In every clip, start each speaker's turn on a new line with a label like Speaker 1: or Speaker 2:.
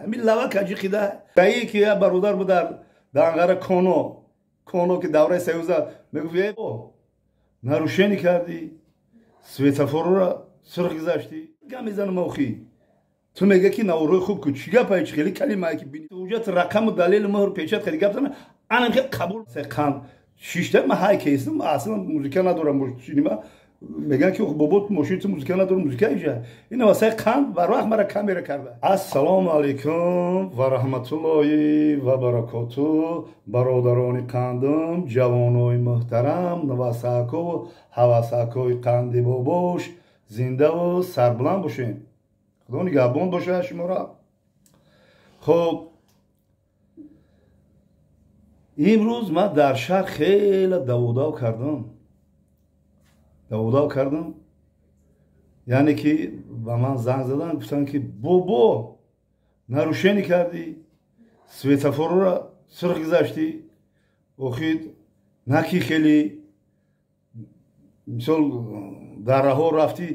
Speaker 1: Milava kaçı kida. Gayi ki ya barudar budar. Dangara kono ki davre Soyuza meguye o. Нарушение кардی светофора сырх гзашти гамизан мохи ту мега ки наврои хуб ку чига пайч хели калима ки бини уҷат рақаму далел муҳр печат хели гаптана анам ки қабул секан шишта ма ҳай кейсим аслан музыка надорам шинима меган ки бобот мошин музыка надорам музыка ижа ина васай қанд ва роҳ мара камера карда ассалому алайкум ва раҳматуллоҳи ва баракоту бародарони қандим ҷавонои муҳтарам навасаку ҳавасакои қанди бобош зиндаву сарбуланд бошед худо нигаҳбон бошад шуморо хуб имрӯз ман дар шаҳр хеле даводав кардам яъне ки ба ман занг задан гуфтанд ки бобо нарушение кардӣ светофорро сирх гузаштӣ охир на ки хеле мисол дар раҳо рафтӣ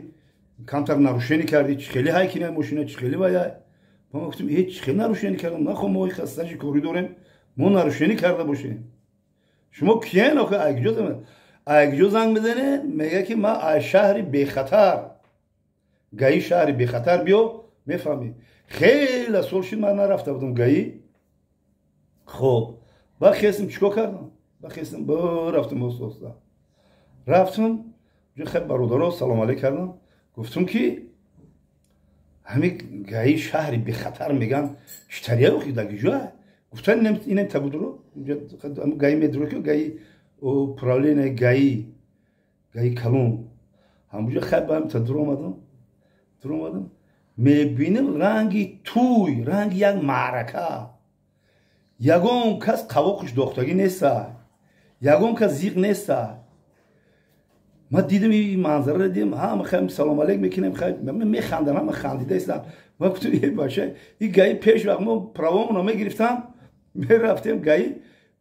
Speaker 1: камтар нарушение кардӣ чӣ хеле ҳай кинай мошина чӣ хеле ваяй ма гуфтем чӣ хеле нарушение кардам нахо мо хастаҷи кори дорем мо нарушение карда бошем шумо киен охир айгиҷо занг мезанед мега ки ман аз шаҳри бехатар гаи шаҳри бехатар биё мефаҳмед хеле сол шид ман нарафта будам гаи хуб ба хестим чикор кардам ба хестим рафтам оста рафтам хеле бародаро салом алейк кардам гуфтам ки ҳами гаи шаҳри бехатар меган читария охи дагиҷоа гуфтан инем табудро гаи медро ки гаи управление гаи калон ҳамуҷа хеле ба ҳам дур омадам мебинем ранги туй ранги як маърака ягон кас қавоқиш дохтагӣ нестад ягон кас зиқ нестад ма дидам ин манзараро дидам ҳама хеле салом алейк мекунем механдам ҳама хандида истам ма гуфтам баша ин гаи пеш вақт мо правомро мегирифтам мерафтем гаи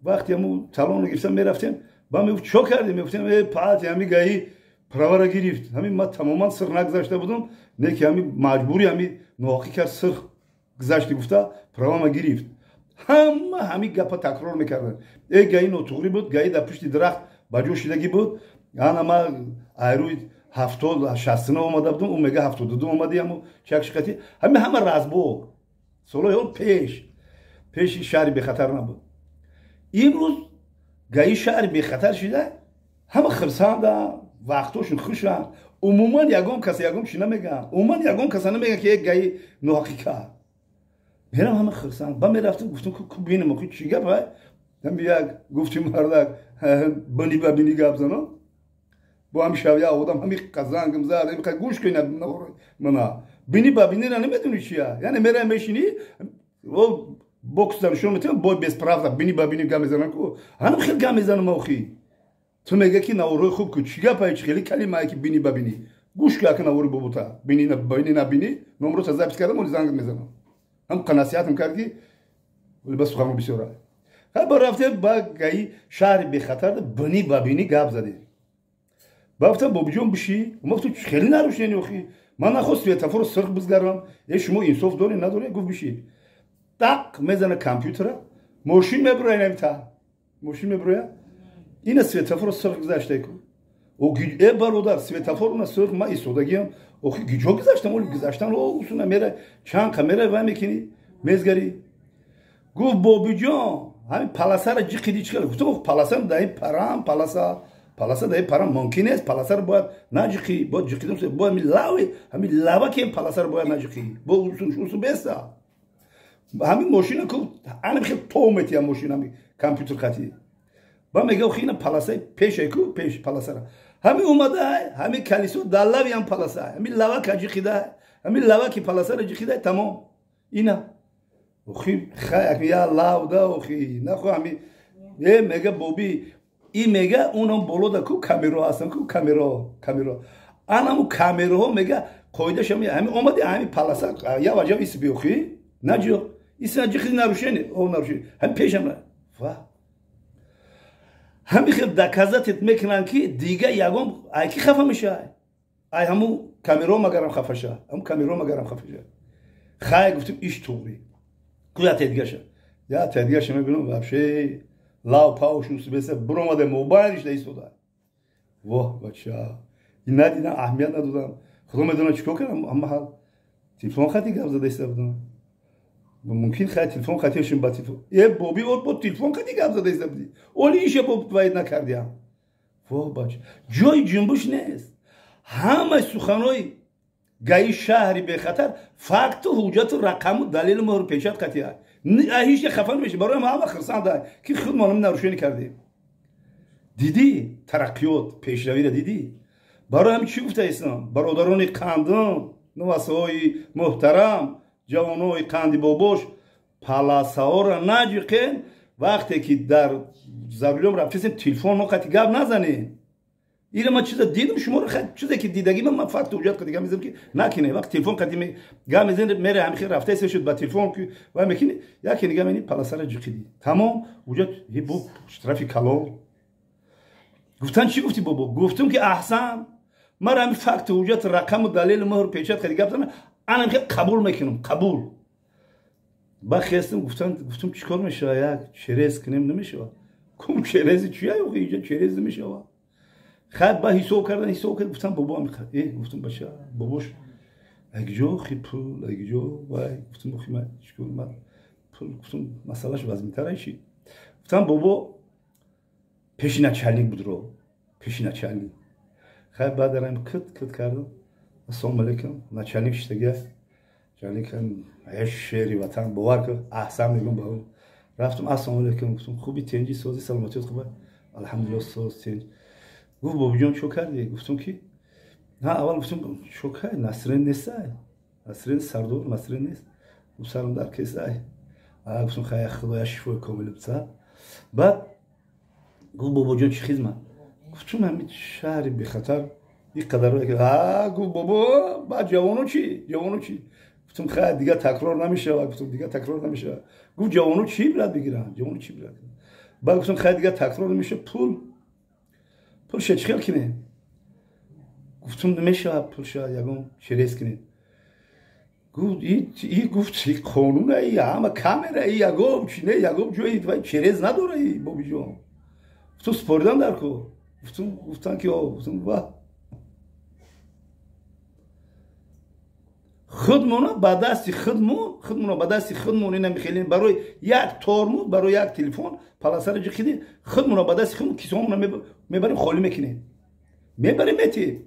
Speaker 1: вақти ҳаму талонро гирифтам мерафтем ба мегуфт чо кардем мегуфтем пати ҳами гаи правара гирифт ҳами ма тамоман сирх нагузашта будам не ки ҳами маҷбури ҳами ноҳақӣ кард сирх гузашти гуфта правама гирифт ҳама ҳами гапа такрор мекарданд гаи нотуғри буд гаи дар пушти дарахт ба ҷо шидагӣ буд ана ма айрӯи 70-69 омада будам ӯ мега 72 омади ҳаму чакшиқати ҳама разбор солҳои он пеши шаҳри бехатар набуд имрӯз гаи шаҳри бехатар шуда ҳама хирсанда вақтошон хушанд умуман ягон кас ягон чӣ намегӯянд умуман ягон каса намегӯянд ки як гаи ноҳақӣ кард мерам ҳама хирсанд ба мерафтам гуфтам бинем чӣ гап ҳам як гуфти мардак бини ба бини гап зано бо ҳами шавя одам ҳами қазангам зад мехай гӯш кунӣ мана бини ба бинира намедонӣ чия яъне мерам мешинӣ бокс нишон метавонад бой бесправда бини ба бини гап мезанам ку ҳанам хеле гап мезанам охи ту мега ки наворои хуб ку чӣ гапа чӣ хеле калимае ки бини ба бини гӯш ка навори бобута бини набини номро запис кардам оли занг мезанам ҳам насиҳатам кард ки ба суханро бисёра ба рафте ба гаи шаҳри бехатар бини ба бини гап заде ба гуфтам бобиҷон бишӣ ма гуфтам чӣ хеле нарушени охи ман нахост светофорро сирх бизгарам шумо инсоф доред надоред гуфт бишӣ так мезана компютера мошин мебуроя намта мошин мебуроя ина светофорро сирх гузаштае ку бародар светофорна сирх ма истодагиам охи гиҷо гузаштам оли гузаштанро усуна мера чанд камера ва мекунӣ мезгарӣ гуфт бобиҷон ҳами паласара ҷиқиди чӣ кар гуфтам паласа даи парам паласа даи парам мумкин нест паласаро бояд наҷиқӣ бояд ҷиқидам бояд ҳами лава ки паласаро бояд наҷиқӣ бо усу беста ҳами мошина ку анам хел то метия мошина компютер хати ба мега охи ина паласаи пешай ку пеш паласара ҳами омада ҳами калисо дар лави ҳам паласа ҳами лава ка ҷиқида ҳами лава ки паласара ҷиқида тамом ина охи я лавда охи нахо ҳами мега боби и мега унам болода ку камеро ҳастам ку камеро анаму камероҳо мега қоидашам ҳами омади ҳами паласа я ваҷаб иси биохи наҷо иси ҷиқиди нарушени ҳами пешам ҳами хел доказатет мекунанд ки дига ягон ай ки хафа мешавад ай ҳаму камеро магарам хафа шавад хай гуфтем иш туғри Kuya tedgaşa. Ya tedgaşa mı bilmiyorum. Şey lav pauşun sübese bromada mobil işte isoda. Voh bacha. İnna dina ahmiyat na dudam. Khudum meduna çıkıyor ki ama hal. Telefon khati gabza da istebdim. Mümkün khati telefon khati şun bat telefon. E bobi or bot telefon khati gabza da istebdim. Oli işe bot vayid na kardiyam. Voh bacha. Joy cumbuş nes. Hama sukhanoy گاهی شهری به خطر فقط حجت رقم و دلیل مهر پیشت قطعه هیچ خفن میشه برای ما هم خرسان داره که خود مانم نروشنی کردیم دیدی ترقیات پیشروی را دیدی برای هم چی گفته اسلام برادران قندون نواسای محترم جوانای قندی بابوش پلاسا را نجیقین وقتی که در زبیلوم رفتیم تلفن نقطی گب نزنین ایره ما چیزا دیدم شما رو خد چیزی که دیدگی من فقط توجیهات کردم میذارم که نکنه وقت تلفن قدیمی گام میزنه میره همیشه رفته ایست شد با تلفن که و میکنه یکی نگاه میکنی پلاسر جقیدی تمام وجود هی بو ترافیک کالو گفتن چی گفتی بابا گفتم که احسن من هم فقط توجیهات رقم و دلیل مهر پیچت خیلی گفتم انا میخوام قبول میکنم قبول با خواستم گفتم چیکار میشه یک چرز کنیم نمیشه کوم چرزی چیه یا اینجا چرز نمیشه خب با حساب کردن گفتم بابا میخواد گفتم باشه باباش اگجو خی پول اگجو وای گفتم بخی من چیکار من پول گفتم مسئلهش وزن‌تره چی گفتم بابا پیشینه چالنگ بود رو پیشینه چالنگ خب بعد دارم کت کردم السلام علیکم نچالنگ شتگه چالنگ کن عیش شهری وطن باور که احسن میگم با رفتم السلام علیکم گفتم خوبی تنجی سازی سلامتیت خوبه الحمدلله ساز تنج گفت بابا جان چو کردی گفتم کی نه اول گفتم چو کرد نسرین نیست نسرین سردور نسرین نیست گفت سرم در کیسه گفتم خیلی خدایا شفای کامل بسه بعد گفت بابا جان چی خدمت گفتم همین شهری به خطر یک قدر رو گفت بابا بعد جوانو چی گفتم خیلی دیگه تکرار نمیشه گفتم دیگه تکرار نمیشه گفت جوانو چی برات بگیرن جوانو چی برات بعد گفتم خیلی دیگه تکرار نمیشه پول شچخل کنه گفتم نمیشه پولش یگم چریز کنه گفت قانونه ای همه کامره ای یگم جوی چریز نداره ای بابی جان گفتم سپردم در کو گفتن که گفتم واه خودمون با دست خودمون اینا میخیلین برای یک ترمز برای یک تلفن پلاسر جخیدی خودمون با دست خودمون کیسهمون میبریم خالی میکنیم میبریم متی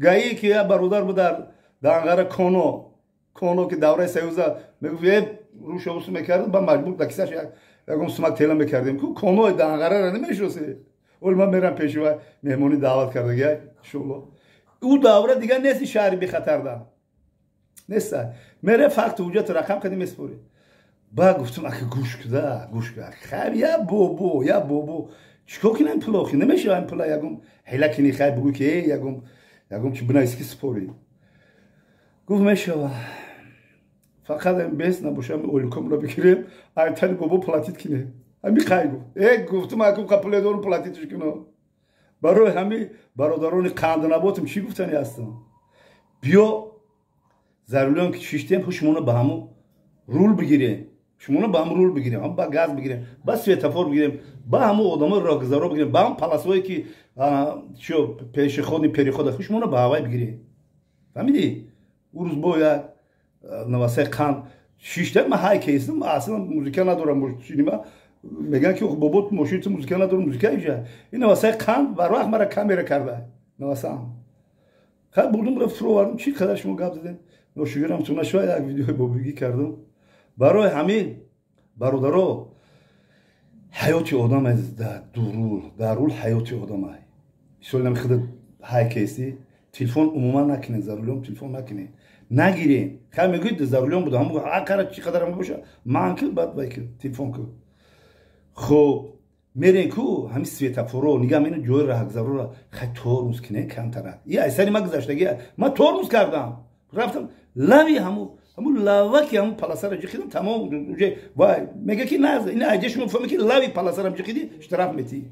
Speaker 1: گایی که برادر بود در انقره کانو که دوره سیوزه میگفت روش اوسو میکردم با مجبور در کیسهش یکم سمک تیلا میکردیم که کانو در انقره را نمیشوسی اول من میرم پیشی و مهمونی دعوت کرده گای شلو او دوره دیگه نیست شهری بی خطر دارم نیست میره فقط وجود رقم کدی میسپوری با گفتم اگه گوش کده خب یا بابو چیکار کنم پلاخی نمیشه این پلا یکم حیله کنی خیلی بگو که یکم چی بنایسی که سپوری گفت میشه فقط این بیس نباشم اولیکم رو بگیریم ایتانی بابو پلاتیت کنه همی خیلی گفتم اگه قپله دارم پلاتیتش کنه برای همه برادران قندنباتم چی گفتنی هستم بیا ضروریان که شیشتیم شمونه به همون رول بگیریم هم با گاز بگیریم با سویتافور بگیریم با همون آدم راگزارو بگیریم با هم پلاسوایی که پیش خودی پری خود شمونه به هوای بگیریم فهمیدی او روز باید نواسه قند شیشتیم من های کیستم اصلا موزیکا ندارم سینما میگن که بابا ماشین موزیکا نداره موزیکا ایجا این واسه قند بر وقت مرا کامera کرده واسه خب بودم رفت رو وردم چی قدر شما گپ زدین نوشیگرم تو نشو یک ویدیو بابگی کردم برای همین برادرها حیات آدم از درول حیات آدم های سوال نمیخواد های کیستی تلفن عموما نکنین ضروریام تلفن نکنین نگیرین خب میگید ضروریام بود هم هر چی قدر هم باشه من که بعد وایک تلفن کو خب میرین کو همین سویتافورو نگاه اینو جوی راه ضرورا خیلی ترمز کنه کمتره یه اثری ما گذاشتگی من ترمز کردم رفتم لاوی همون لاوا که همون پلاسر جخیدم تمام وای میگه که نه این ایجش میفهمه که لاوی پلاسرم جخیدی اشتراف میتی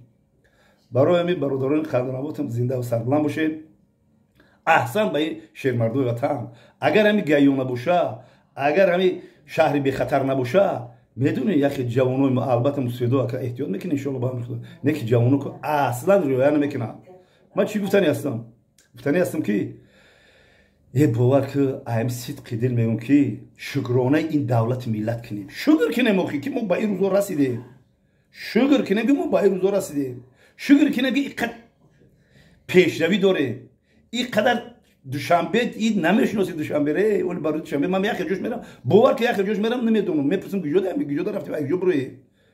Speaker 1: برای همین برادران قندنباتم زنده و سربلند باشه احسن به شیر مردوی وطن اگر همین گایونه باشه اگر همین شهری به خطر نباشه میدونی یکی جوانای ما البته مسیدو که احتیاط میکنه ان شاء الله با هم خود نه که جوانو که اصلا رویا نمیکنه. من چی گفتنی هستم که یه باور که ایم صدق دل میگم که شکرانه این دولت ملت کنیم شکر کنیم که ما به این روزا رسیدیم شکر کنیم که ما به این روزا رسیدیم شکر کنیم که اینقدر پیشروی داره اینقدر دوشنبه این نمیشناسی دوشنبه ره اون برای دوشنبه من یک جوش میرم باور که یک جوش میرم نمیدونم میپرسم گجا رفتی یک جو بروی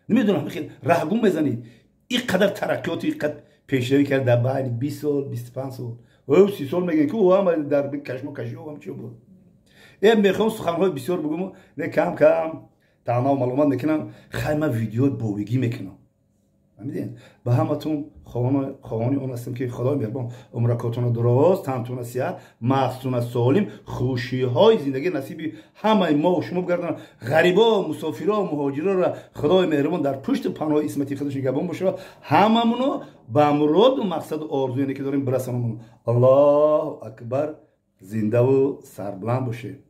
Speaker 1: نمیدونم خیلی راهگم بزنی اینقدر ترقیات اینقدر پیشروی کرد در بعد 20 سال 25 سال و 30 سال میگن که او هم در کشم و کشو هم چی بود این میخوام سخنهای بسیار بگم نه کم تنها معلومات میکنم خیلی ویدیو بویگی میکنم میدین به همتون خواهانی اون هستم که خدای مهربان عمرکاتون دراز تنتون صحت مغزتون سالم خوشی های زندگی نصیبی همه ما و شما بگردن غریبا مسافرا مهاجرا را خدای مهربان در پشت پناه اسمتی خودش نگهبان باشه هممونو به مراد و مقصد و آرزویی که داریم برسونمون الله اکبر زنده و سربلند باشه.